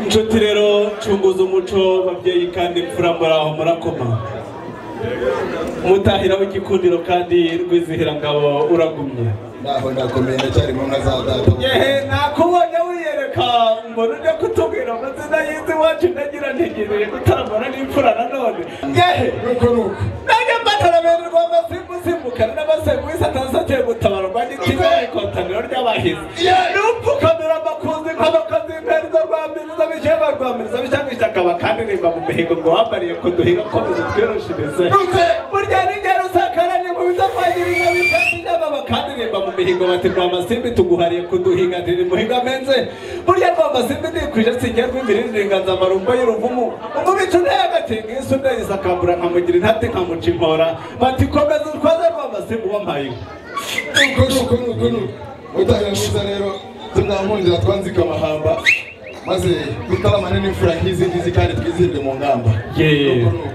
inshuti rero cunguza umuco babyeyi kandi mfura muraho murakoma mutahira w'igikundiro kandi rwizihira ngabo uragumye naho nakomeye cyari mu nka za data yehe nakubonye wiyereka umuntu uje kutubwira amazina yize iwacu ndagira ntegereje gutarambana n'imfura nanone yehe nuko nanjye mbatarabererwa amasimbu simbukana n'amasengu y'isatasi agiye gutabarwa n'ikizere ikotaniro ry'abahizi n'upfukamira amakuzi nk'abakozi impereza rwamiriza bishema rwamiriza bishangisha akaba kandi rimba mu mihigo ngo wambariye kuduhiga komeza twiroshirize burya n'ingero usakaranye mu bidafagira inyabitatu nyababa kandi rimba mu mihigo bati rwamasimbi tuguhariye kuduhiga ntiri muhiga menze burya rwamasimbi ndikwije singerwa imirindi inganzamarumbo y'uruvumu umubicu ntiyagatinga isu ndayisakambura nkamugira intati nkamuca impora bati komeza utwaze rwamasimbi wampaye nuko utahira mwiza rero tumwamundira twanzika amahamba maze tutaramane n'imfura nk'izi kandi twizihirwe mu ngamba yeee nuko